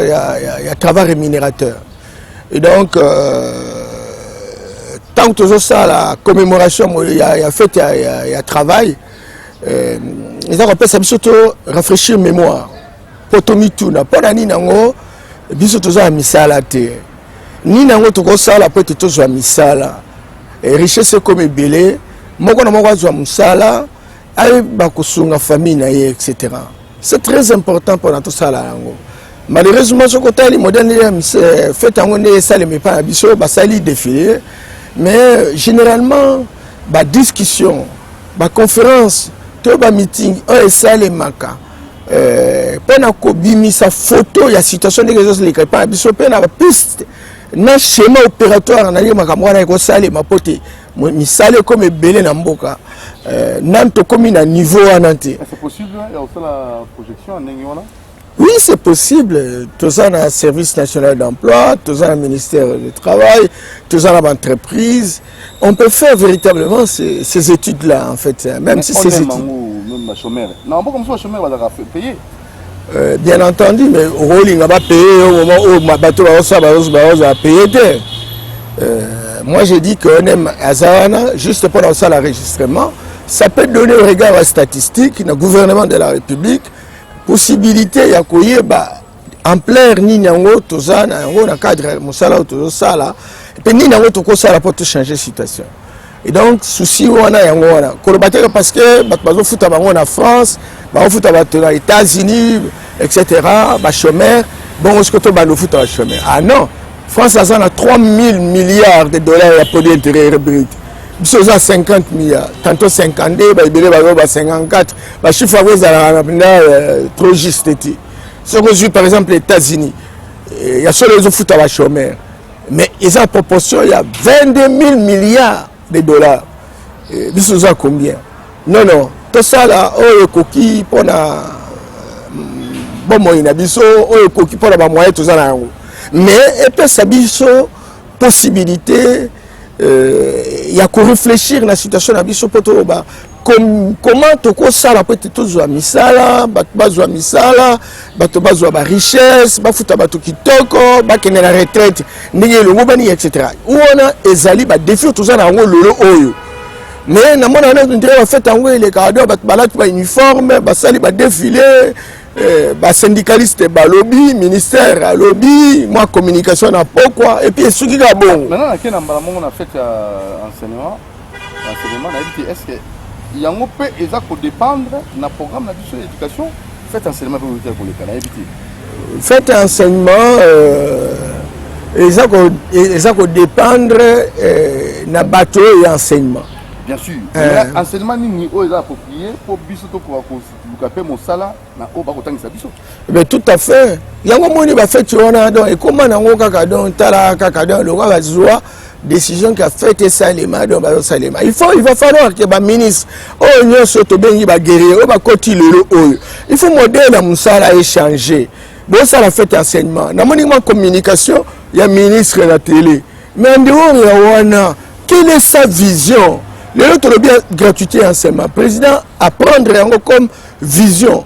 y a travail rémunérateur. Et donc, tant que tout ça, la commémoration, il y a fait, il y a travail, ils ont surtout rafraîchir mémoire. Pour tout mituna, pour la ninango, biso toza misala te. Ninango toko sala peut être toza misala. Et richesse comme belé, moko na moko zwa musala, ay ba kusunga famille na ye etc. C'est très important pour tout ça là. Malheureusement, ce côté les modèles fait en on ça les met pas biso ba sali défilé, mais généralement ba discussion, ba conférence, to ba meeting, on ça les maka. Pena ko bimi sa photo ya situation des réseaux les pas biso pena piste na schéma opératoire na li makamwa na ko sali mapote misale comme belé na mboka nanto comme na niveau ananté. C'est possible il y a aussi la projection en Ningwana? Oui, c'est possible. Tout ça dans le service national d'emploi, tout ça dans le ministère du travail, tout ça dans l'entreprise. On peut faire véritablement ces études-là, en fait. Même si ces études. Même chômeur. Non, pas comme ça, chômeur va payer. Bien entendu, mais au rôle, il va pas payer au moment où ma bateau va payer. Moi, j'ai dit qu'on aime Azarana, juste pendant ça, l'enregistrement. Ça peut donner au regard à la statistique, le gouvernement de la République, possibilité ya koye ba ampleur ni nango toza na yango na cadre musala to sala et puis ni nango to ko sala pour te changer situation. Et donc souci wana yango wana ko bateka parce que bazo futa bango na France, ba futa bato na États-Unis etc. ba chômeur bon est-ce que to ba no futa ba chômeur. Ah non, France a 3 000 milliards de dollars ya produit intérieur brut. Biso 50 milliards, tantôt 52, bah 54, bah chiffre trop juste. Si on rejoue par exemple les États-Unis, il y a seulement les foot à la chômeur, mais ils ont en proportion, il y a 22 000 milliards de dollars. Biso ça combien? Non, non, tout ça là, oh coquille pour la bon moyen, biso oh coquille pour la moyenne tout ça là. Mais et puis ça biso possibilité. Il y a qu'à réfléchir à la situation de Biso Poto. Comment tu ça la peut-être tout zoa misala, bazwa misala, bazwa ba richesse, bafuta batu kitoko, bakene la retraite, ndenge longo bani etc. Où on a ezali ba défi tout ça na ngo lolo oyo. Mais na mona na ndire ba fait ngo les cadeaux ba ba uniforme, ba sali ba défilé. Syndicaliste, lobby, ministère, lobby, moi communication n'a pas quoi, et puis ce qui est bon. Maintenant, on a fait enseignement, est-ce que il y a un peu de dépendre d'un programme d'éducation, fait enseignement pour les Canadiens. Fait enseignement, ils ont dépendre d'un bateau et enseignement. Bien sûr. Enseignement ni est approprié pour biso to ko capé mon sala na o ba kotangisa biso. Mais tout à fait. Yango moni ba fait wana donc et comment nango kaka donc tala kaka donc le va zoa décision qui a fait salema donc ba salema. Il va falloir que ba ministre o nyoso to bengi ba guerrier o ba koti lelo oyo. Il faut modèle na musala échanger. Bon ça la fait enseignement. Na moni communication, il y a ministre à la télé. Mais en dehors ya wana, quelle est sa vision? Le bien gratuité enseignement. Président à prendre comme vision.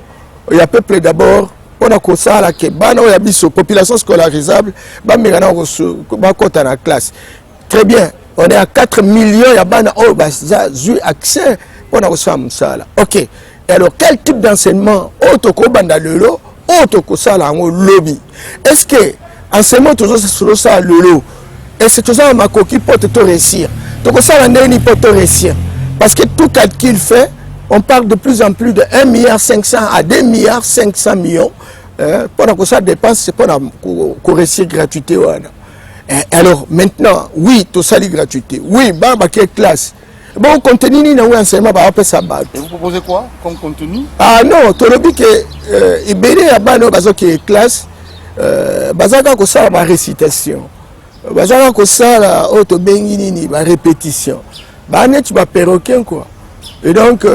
Il y a peuple d'abord. On a comme ça la kebana ou la population scolarisable. Ba mirana ba kota na classe. Très bien. On est à 4 millions. Il y a bana oh ba zu accès. On a reçu ça là. Ok. Et alors quel type d'enseignement? Auto ko banda lelo. Auto ko ça là en lobby. Est-ce que enseignement toujours sur ça lelo? Est-ce que tout ça ma coquille peut te réussir? Donc ça n'est pas tout réussir. Parce que tout calcul fait, on parle de plus en plus de 1,5 milliard à 2,5 milliards pour que ça dépasse, c'est pour réussir gratuité. Alors maintenant, oui, tout ça est gratuité. Oui, quelle classe. Bon, contenu, il y a un enseignement, et vous proposez quoi comme contenu? Ah non, tout le but que il y a une classe, que ça ma récitation. Bazala ko sala auto bengi ni ba répétition ba net ba perroquet quoi. Et donc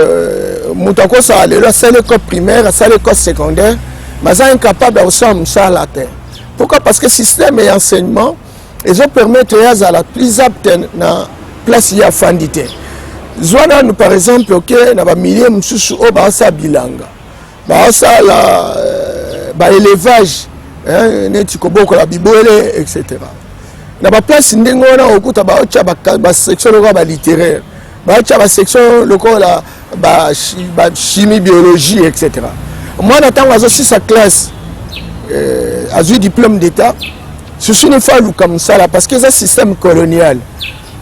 mutako ça le ça l'école primaire ça l'école secondaire bazala incapable de ensemble ça la terre. Pourquoi? Parce que système et enseignement ils ont permettre à la plus apte na place ya fandité. Zwana nous par exemple OK na ba milieu msusu o ba sa bilanga ba sa la ba élevage neti kobokola bibwele etc. Na ba place ndenge wana okuta ba ocha ba section lokola ba littéraire, ba ocha ba section lokola ba chimie biologie etc. Moi n'attends azo si sa classe a eu diplôme d'état, je suis une fois comme ça là parce que c'est un système colonial.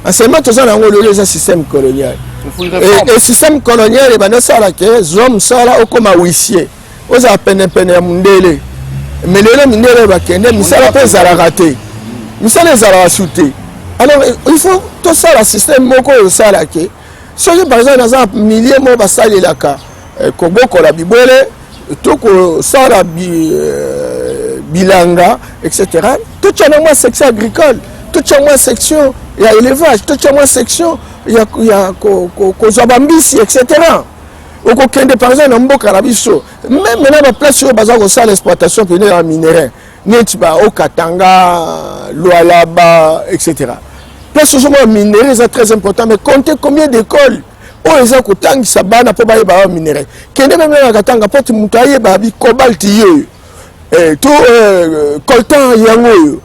Enseignement tout ça dans le système colonial. Et système colonial et ben ça là que zom ça là comme huissier. Aux a peine mundele. Mais les mindele ba kende misala pe za raté. Misala za la sauté. Alors il faut tout ça le système moko ça là que ceux par exemple dans un millier mo ba sali la ka koboko la bibole tout ça la bilanga etc. Tout ça dans section agricole, tout ça dans section il y a élevage, tout ça dans section il y a kozabambisi etc. Au Kende par exemple dans mboka na biso même maintenant la place sur bazar ça l'exploitation pénale minerai netiba au Katanga Lualaba etc. Place sur minerai c'est très important mais comptez combien d'écoles oh les a kotang sabana po ba minerai Kende même na Katanga poti mutaye ba bi cobalt yo tout coltan yango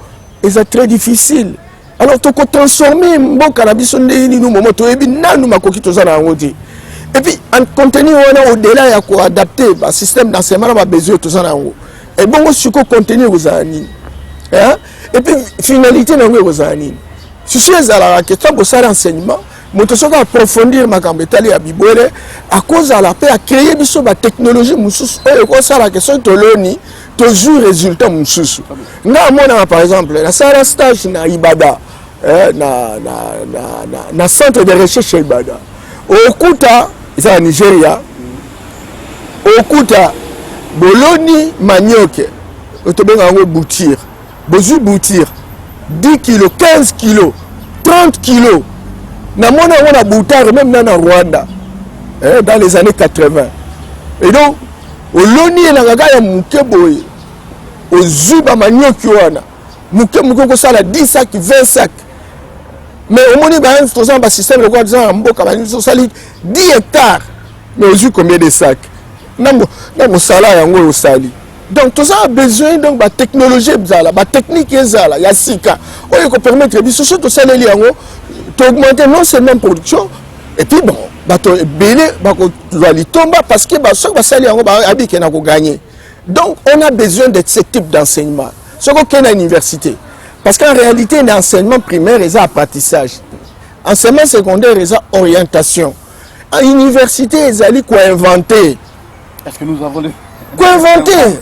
c'est très difficile. Alors tu peux transformer mboka na biso ndeni no moment to ebi nanu makoki to za na ngoti. Et puis, en contenu, on a au-delà, il y a quoi adapter le système d'enseignement, on a besoin de tout ça. Et bon, ce qu'on continue aux années. Et puis, finalité, on a aux années. Si je suis à la question de ça, l'enseignement, je vais approfondir ma cambétale à Bibole, à cause de la paix, à créer des technologies, et ça, la question de l'ONI, toujours résultat, par exemple, la salle de stage, na Ibada, na centre de recherche Ibada. Au Kuta, c'est en Nigeria. Okuta, Boloni, Manioke, Otobenga boutir, Bozu boutir, 10 kilos, 15 kilos, 30 kilos. Namona on a boutar même dans le Rwanda, dans les années 80. Et donc, Oloni et Nagaga Mukeboy, Ozuba Manioke wana, Mukemukoko sala 10 sacs, 20 sacs. Mais au moins, il y a un système de 10 hectares. Mais aujourd'hui, combien de sacs? Dans salaire, donc, tout ça a besoin de technologie, de technique, il y a SICA. On peut permettre d'augmenter non seulement la production, et puis bon, parce que donc, on a besoin de ce type d'enseignement. Ce qu'on a à l'université. Parce qu'en réalité, l'enseignement primaire, c'est apprentissage. L'enseignement secondaire, c'est orientation. À l'université, c'est quoi inventer. Est-ce que nous avons les... Quoi inventer?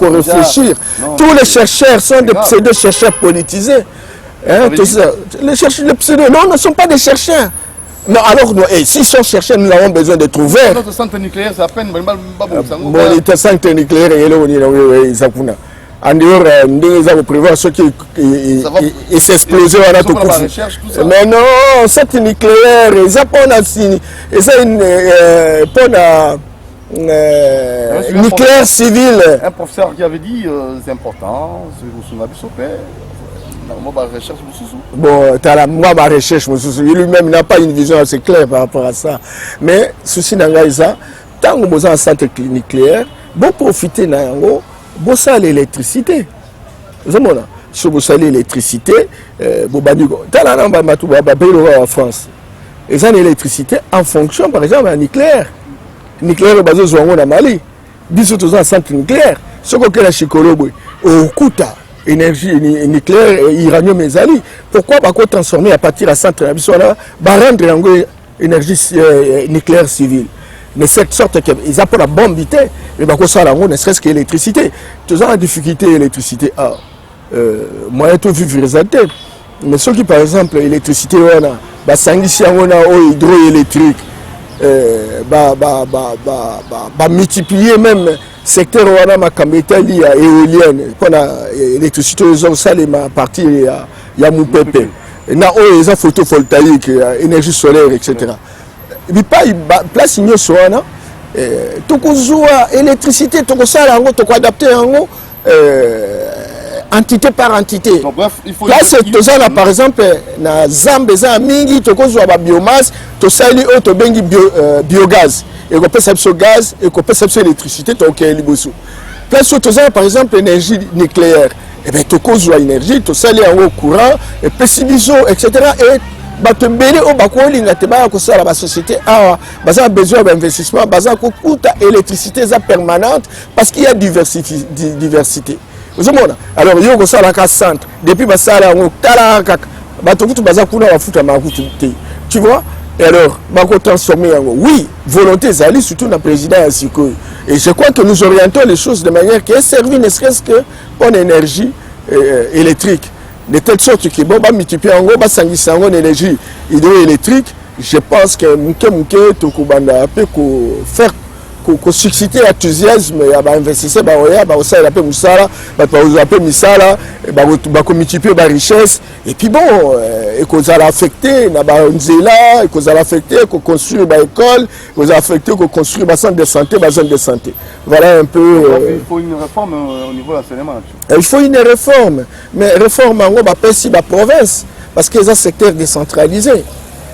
Réfléchir. Tous les chercheurs sont des pseudo-chercheurs politisés. Hein, les pseudo, non, ne sont pas des chercheurs. Non, alors, s'ils sont chercheurs, nous avons besoin de trouver. Notre centre nucléaire, c'est à peine... Bon, le centre nucléaire, il en dehors, nous avons prévu ceux qui s'exploser à notre coup. Mais non, cette nucléaire, ils ont une nucléaire civile. Un professeur qui avait dit, c'est important, c'est recherche. Bon, moi, ma recherche, lui-même n'a pas une vision assez claire par rapport à ça. Mais, ceci n'a pas ça. Tant que vous avez un centre nucléaire, bon profiter d'un bon ça l'électricité. Vous avez si vous savez l'électricité, vous avez en France. Ils ont l'électricité en fonction, par exemple, du nucléaire. Le nucléaire est basé sur le Mali. Bisous tous un centre nucléaire. Ce qu'on a chez Kolobo, au Kuta, énergie nucléaire, uranium et zali. Pourquoi pas transformer à partir de centre nucléaire, rendre énergie nucléaire civile. De cette sorte qu'ils ont pour la bombe vitesse, et bien ça ne serait-ce que l'électricité. Tous ont la difficulté l'électricité. Moyen de vivre résultat. Mais ceux qui par exemple l'électricité on a, on a hydroélectrique, multiplier même secteur on a ma camétalie éolienne, qu'on a électricité aux hommes ça les partie il y a mon pépé. Na ils ont photovoltaïque, énergie solaire etc. Et puis pas place igno soana tout électricité tout ça là on adapter en entité par entité. Donc, bref, il faut là c'est tout ça là par exemple na Zambie ça mingi to ko ba biomasse to sali auto bengi biogaz et ko pesa gaz et ko pesa électricité to ke liboso Place où tu as par exemple l'énergie nucléaire. Eh bien, tu causes l'énergie, tu sali en courant, et pessibiso, etc. Et tu belé au bakouli, tu as la société, tu as besoin d'investissement, tu as coût d'électricité permanente parce qu'il y a diversité. Vous savez, alors, il y a un centre, depuis que tu as tu vois, et alors, transformer oui, volonté, surtout dans le président. Et je crois que nous orientons les choses de manière qui est servie, ne serait-ce que pour l'énergie électrique. De telle sorte que bon, multiplier en énergie hydroélectrique, je pense que nous faire susciter l'enthousiasme et investir multiplier la richesse et puis bon et qu'on a affecté qu'on construire des écoles, qu'on a affecté qu'on construire des centres de santé, voilà un peu il faut une réforme au niveau de l'enseignement. Il faut une réforme, mais réforme en gros la province parce qu'il y a un secteur décentralisé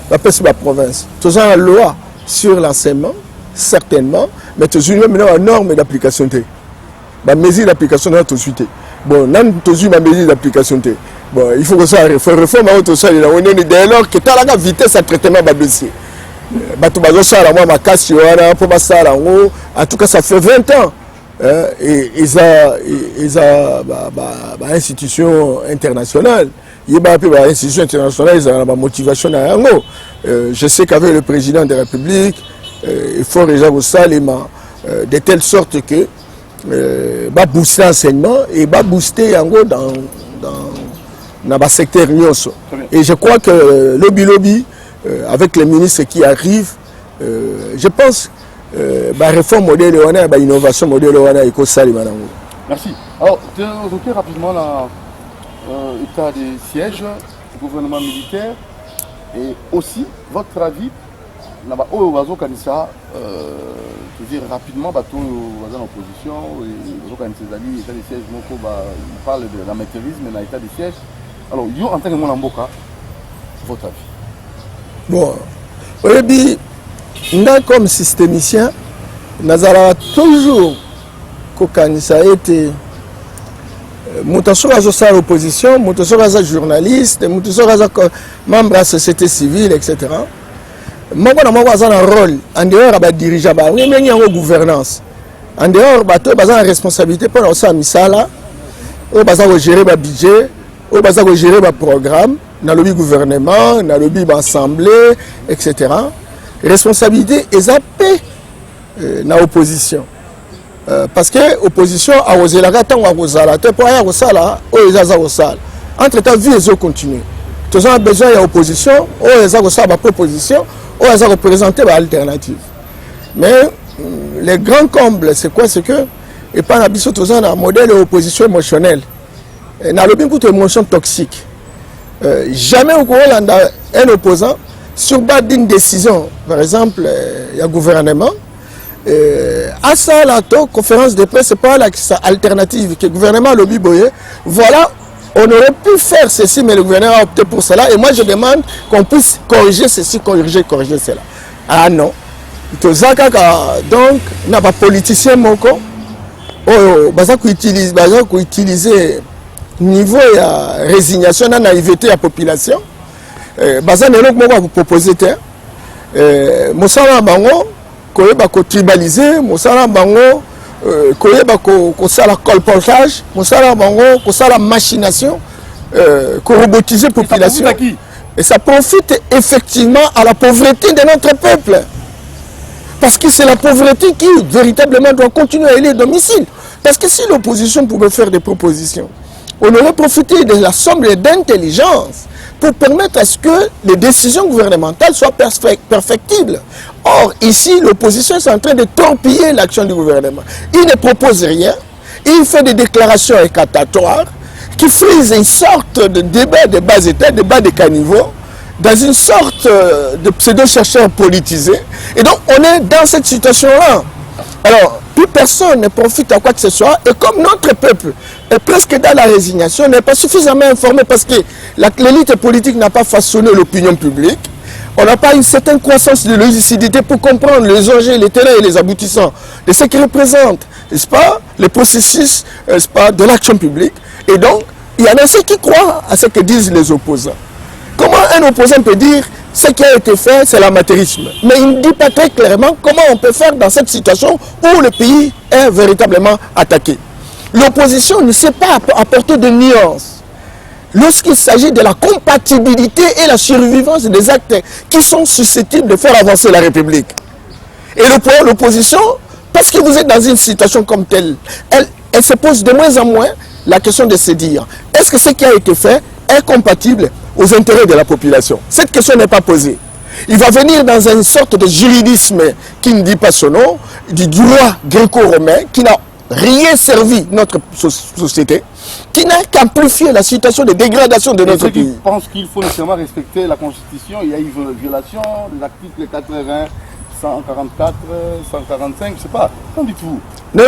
la province, tout ça la loi sur l'enseignement certainement, mais tu as une norme d'application. La mesure d'application est tout de suite. Bon, tu as une mesure d'application. Bon, il faut que ça réforme tout ça. Dès lors que tu as la vitesse à traitement de dossier. En tout cas, ça fait 20 ans. Et ils ont institution internationale. Il y a une institution internationale, ils ont la motivation. Je sais qu'avec le président de la République, il faut déjà de telle sorte que va booster l'enseignement et va booster dans le secteur. Et je crois que lobby avec les ministres qui arrivent, je pense la réforme modèle et l'innovation modèle et merci. Alors, tu as évoqué rapidement l'état des sièges du gouvernement militaire et aussi votre avis. Dire rapidement, bateau en opposition, il parle de l'amateurisme dans l'état des sièges. Alors, yo en tant que Mboka, votre avis? Bon, oui, comme systémicien, nous avons toujours ça a été l'opposition, journaliste, membre de la société civile, etc. Moi, j'ai un rôle en dehors de dirigeant, une gouvernance. En dehors, j'ai une responsabilité pour nous misala, gérer le budget, gérer le programme, dans le gouvernement, dans le assemblée, etc. Responsabilité est zappée dans l'opposition. Parce que l'opposition a osé la gâteau à Rosala, tu peux aller à Rosala, ou à Rosala. Entre-temps, vie est continue. Tous ont besoin d'opposition, ou à proposition. On va représenter l'alternative. Mais les grands combles, c'est quoi? C'est que, et pas un modèle d'opposition émotionnelle. On a une émotion toxique. Jamais au Coran, un opposant, sur base d'une décision, par exemple, il y a un gouvernement, à ça, la conférence de presse, c'est pas l'alternative que le gouvernement lobby boyé. Voilà. On aurait pu faire ceci, mais le gouvernement a opté pour cela. Et moi, je demande qu'on puisse corriger ceci, corriger cela. Ah non. Donc, il n'y a pas de politicien, qui utiliser niveau de résignation, de naïveté de la population. Baza n'est pas proposer. Moussala Bango, qui tribaliser, Moussala Bango, la colportage, la machination, robotiser la population. Et ça profite effectivement à la pauvreté de notre peuple. Parce que c'est la pauvreté qui véritablement doit continuer à aller domicile. Parce que si l'opposition pouvait faire des propositions, on aurait profité de la somme d'intelligence pour permettre à ce que les décisions gouvernementales soient perfectibles. Or, ici, l'opposition est en train de torpiller l'action du gouvernement. Il ne propose rien, il fait des déclarations incantatoires qui frisent une sorte de débat de bas état, de bas de caniveau, dans une sorte de pseudo-chercheurs politisés. Et donc, on est dans cette situation-là. Alors, plus personne ne profite à quoi que ce soit. Et comme notre peuple est presque dans la résignation, n'est pas suffisamment informé parce que l'élite politique n'a pas façonné l'opinion publique, on n'a pas une certaine croissance de lucidité pour comprendre les enjeux, les terrains et les aboutissants de ce qui représente n'est-ce pas, le processus, n'est-ce pas, de l'action publique. Et donc, il y en a ceux qui croient à ce que disent les opposants. Comment un opposant peut dire ce qui a été fait, c'est l'amateurisme? Mais il ne dit pas très clairement comment on peut faire dans cette situation où le pays est véritablement attaqué. L'opposition ne sait pas apporter de nuances lorsqu'il s'agit de la compatibilité et la survivance des actes qui sont susceptibles de faire avancer la République. Et l'opposition, parce que vous êtes dans une situation comme telle, elle se pose de moins en moins la question de se dire, est-ce que ce qui a été fait est compatible aux intérêts de la population? Cette question n'est pas posée. Il va venir dans une sorte de juridisme qui ne dit pas son nom, du droit gréco-romain, qui n'a rien servi notre société, qui n'a qu'amplifié la situation de dégradation de notre pays. Je pense qu'il faut nécessairement respecter la Constitution. Il y a eu une violation des articles 80, 144, 145, je ne sais pas. Qu'en dites-vous? Non,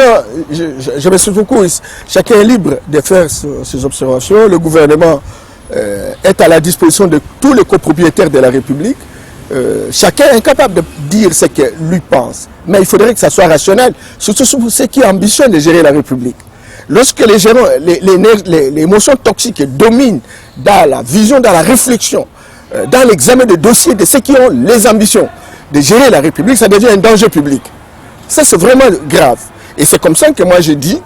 je me suis beaucoup. Chacun est libre de faire ses observations. Le gouvernement est à la disposition de tous les copropriétaires de la République. Chacun est capable de dire ce que lui pense. Mais il faudrait que ça soit rationnel, surtout pour ceux qui ambitionnent de gérer la République. Lorsque les émotions toxiques dominent dans la vision, dans la réflexion, dans l'examen de dossiers de ceux qui ont les ambitions de gérer la République, ça devient un danger public. Ça, c'est vraiment grave. Et c'est comme ça que moi, je dis,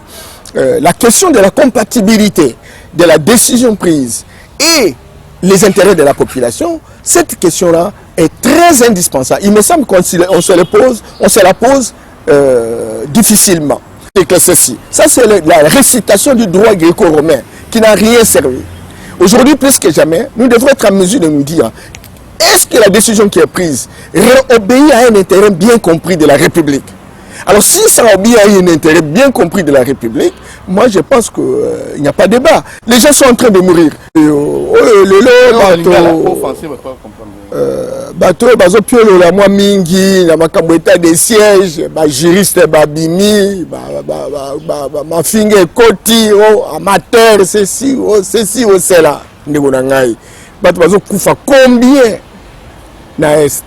la question de la compatibilité de la décision prise et les intérêts de la population, cette question-là est très indispensable. Il me semble qu'on se la pose difficilement. C'est que ceci. Ça, c'est la récitation du droit gréco-romain qui n'a rien servi. Aujourd'hui, plus que jamais, nous devrons être en mesure de nous dire, est-ce que la décision qui est prise obéit à un intérêt bien compris de la République? Alors, si ça obéit à un intérêt bien compris de la République, moi, je pense qu'il n'y a pas de débat. Les gens sont en train de mourir. Bateau, bazo piolo la moi mingi, la makabweta des sièges, ba juriste babimi, ma finger koti, amateur, ceci, cela. Ndeko na ngai. Bato bazo kufa combien na est?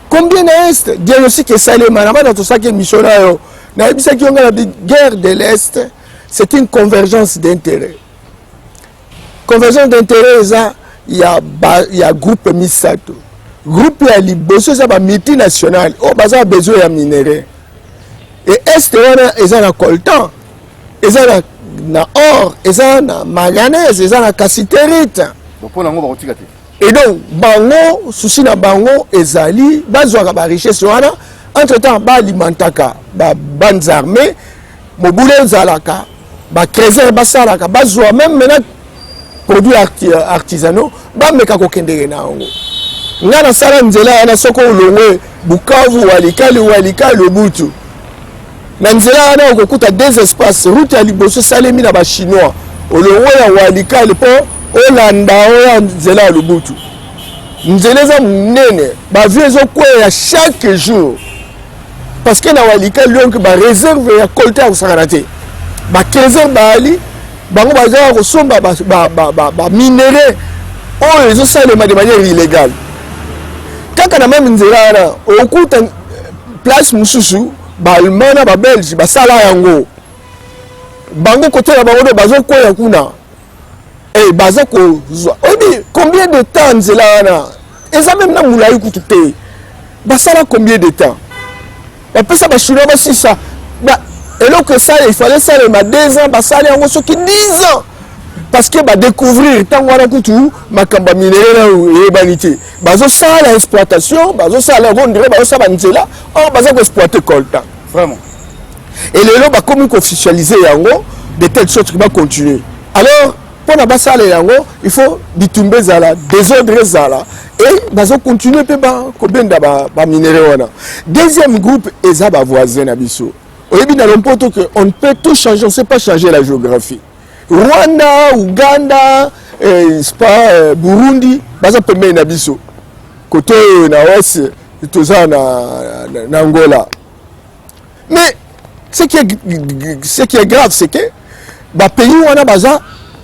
Combien na est? Diagnostic et Salema, na ba tout ça qui missionnaire. Na bisa ki onga la guerre de l'Est, c'est une convergence d'intérêts. Convergence d'intérêts, ça, il y a groupe Misato. Groupe à Liboso, c'est un multinational. Oh, bah, ça a besoin de minerais. Et est-ce qu'ils ont un coltan, ils ont un or, ils ont un manganèse, ils ont un cassiterite. Et donc, bango, souci na bango, ezali, bazouaka ba richesse wana, entre-temps, ba alimentaka, ba bandes armées, mobule zalaka, ba creuser basalaka, bazouaka même maintenant produits artisanaux, ba meka kokendere na ngo. Ngana sala nzela na soko ulongwe Bukavu walika Lubutu. Na nzela ana okokuta deux espaces, route ya Liboso salemi na ba chinois. Olongwe ya walika lipo Olanda oya nzela Lubutu. Nzela za munene, ba viezo kwa chaque jour. Parce que na walika lonke ba réserve ya kolta usakarate. Ba 15h ba ali bango bazala kosomba ba minerais oyo ezosalema de manière illégale. Kaka na même nzela na okuta place mususu ba allemand na ba belge basala yango bango côté na bango bazo koya kuna et baza ko obi combien de temps nzela na eza même na mulai kutu te basala combien de temps ba pesa ba chinois ba sisa ba alors que ça il fallait ça les 2 ans basala yango soki 10 ans parce que ba découvrir tant wana kutu makamba minéraux et banité bazo ça l'exploitation bazo ça la on dirait bazo ça banzela or bazo exploiter coltan vraiment et les lots ba comme officialiser yango de telle sorte que va continuer alors pour na basala yango il faut bitumbe zala désordre zala et bazo continuer pe ba ko benda ba minéraux wana deuxième groupe eza ba voisin na biso oyebi na lompoto que on ne peut tout changer on sait pas changer la géographie. Rwanda, Uganda, Burundi, baza pembe na biso. Côté na ouest, tout ça na Angola. Mais ce qui est grave, c'est que ba pays wana baza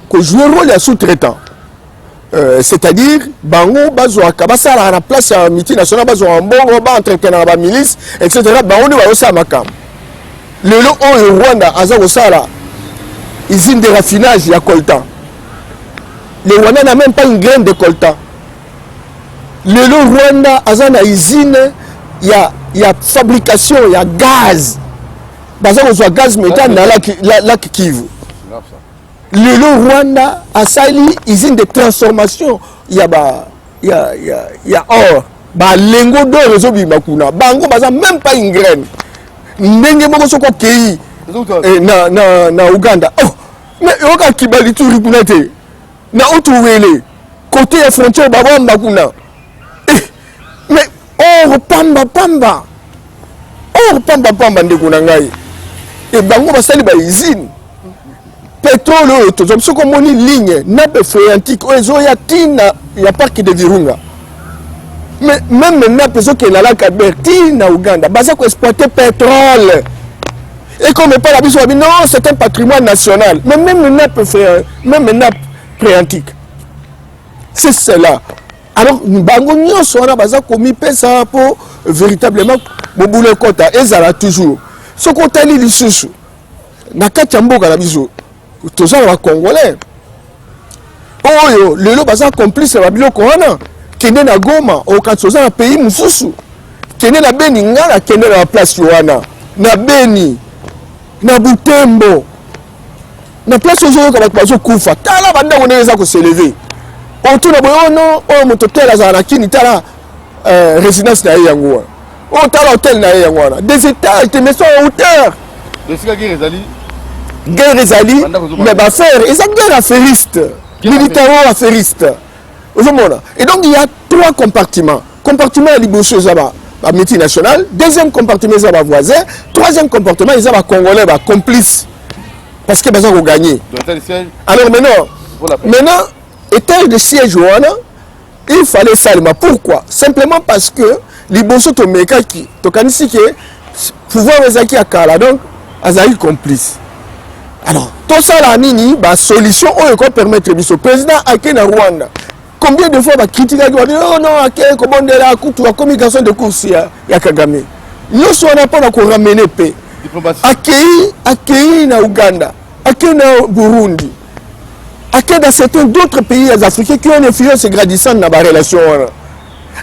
ko jouer rôle ya sous-traitant. C'est-à-dire bango bazwaka basala na place ya multinational bazwa mbongo ba entretenir ba milice etc. bango ni ba osa makam. Le lot au Rwanda, Azagosala, usine de raffinage, il y a coltan. Le Rwanda n'a même pas une graine de coltan. Le lot Rwanda, Azana usine, il y a fabrication, il y a gaz. Bazagosala gaz méthane dans la Kivu. Le lot Rwanda, Asali, usine de transformation, il y a or. Lengo d'or, réseau Bimakuna. Bango, baza même pas une graine. Ndenge moko soko kei na Uganda. Oh, mais yoka kibali tu rikunate. Na utuwele. Côté ya frontière baba mbakuna. Mais or pamba. Or pamba ndekuna ngai. Et bango basali ba usine. Pétrole to zo soko moni ligne nappe phréatique ozo ya tina ya parc de Virunga. Mais même maintenant, personne qui est là, na Ouganda, basa ko exploiter pétrole. Et comme pas la biso, non, c'est un patrimoine national. Mais même maintenant, préantique. C'est cela. Alors, bango nyonso wana basa komi pesa pour véritablement boboule kota ezala toujours. Ce kota li lisusu. Na kati mboka la biso. Toza wa congolais. Oyo, lelo basa complice ba biloko wana. Kende na Goma, au Katsoza na pays mususu. Kende na Beni ngala, kende na place Yohana. Na Beni, na Butembo. Na place Ozo kama bazo kufa. Tala banda koneza ko s'élever. Otu na boyo no, o mototela za na kini tala résidence na yango. O tala hôtel na yango. Des étages, des maisons en hauteur. Guerre ezali, mais ba faire, ils ont guerre affairiste, militaro-affairiste. Et donc il y a 3 compartiments. Compartiment à Liboso, c'est multinational. Deuxième compartiment, c'est voisin. Troisième compartiment, c'est congolais, complice. Parce que besoin de gagner. Alors maintenant, étage de siège, il fallait ça. Pourquoi? Simplement parce que Liboso, to meka qui, to kanisi que pouvoir ezaki akala, donc azali complice. Alors, tout ça là, nini, solution, on peut permettre le président à na Rwanda. Combien de fois va critiquer oh non, comment de la communication de course ya Kagame. Nous sommes pas encore ramener paix. Accueilli na Uganda, accueilli na Burundi, accueilli dans certains d'autres pays africains qui ont une influence grandissante dans la relation.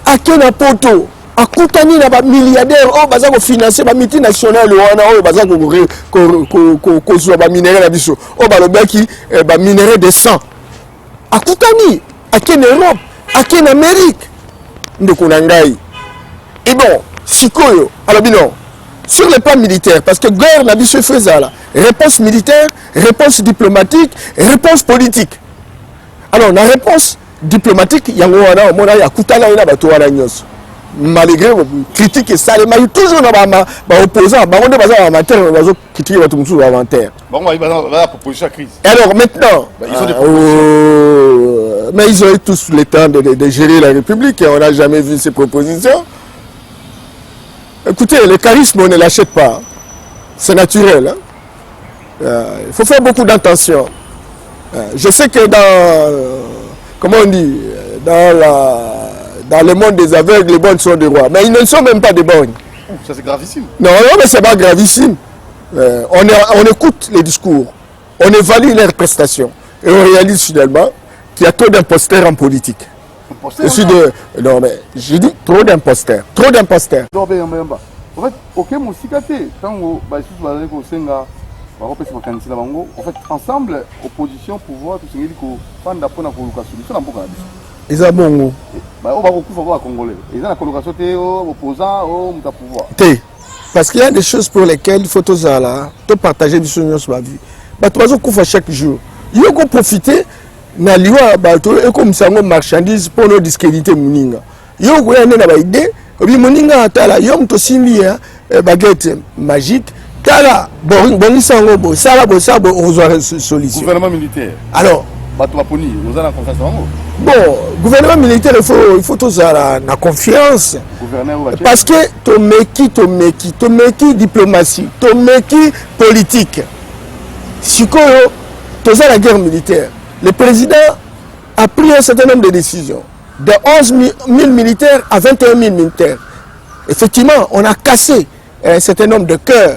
Accueilli na Poto, akutani na ba milliardaires oh baza ko financer ba multinational wana oh baza ko zo ba minerai na biso oh ba lobaki ba minerai de sang. Akutani en Europe, en Amérique, et bon, Sikoyo, alors non, sur le plan militaire, parce que guerre n'a pas se faisait là, réponse militaire, réponse diplomatique, réponse politique. Alors, la réponse diplomatique, il y a un Koutala et malgré critique et ça, il y a toujours des opposants, des critiquer votre monsieur inventaire. Alors maintenant, mais ils ont eu tous le temps de gérer la République et on n'a jamais vu ces propositions. Écoutez, le charisme, on ne l'achète pas. C'est naturel. Il faut faire beaucoup d'intention. Je sais que comment on dit, dans le monde des aveugles, les bonnes sont des rois. Mais ils ne sont même pas des bonnes. Ça c'est gravissime. Non, mais c'est pas gravissime. On écoute les discours, on évalue leurs prestations et on réalise finalement qu'il y a trop d'imposteurs en politique. Non, mais j'ai dit trop d'imposteurs. Trop d'imposteurs. En fait, aucun moussikate, quand vous en fait, ensemble, opposition, pouvoir, tout ce qui est solution. Ils ont bon. On va beaucoup voir Congolais. Ils ont la colocation opposant au pouvoir. Parce qu'il y a des choses pour lesquelles il faut tout partager du souvenir sur la vie. Chaque jour. Il faut profiter na liwa bato et comme ça marchandise pour nous discréditer Moninga. Il faut une idée. Moninga atala yom to simbi baguette magique. Tala bon sango bo sala bo sabo on solution. Gouvernement militaire. Alors nous allons confiance en vous. Bon, gouvernement militaire, il faut tous la confiance. Parce que tu meki diplomatie, tu meki politique. Si tu as la guerre militaire, le président a pris un certain nombre de décisions. De 11 000 militaires à 21 000 militaires. Effectivement, on a cassé un certain nombre de cœurs.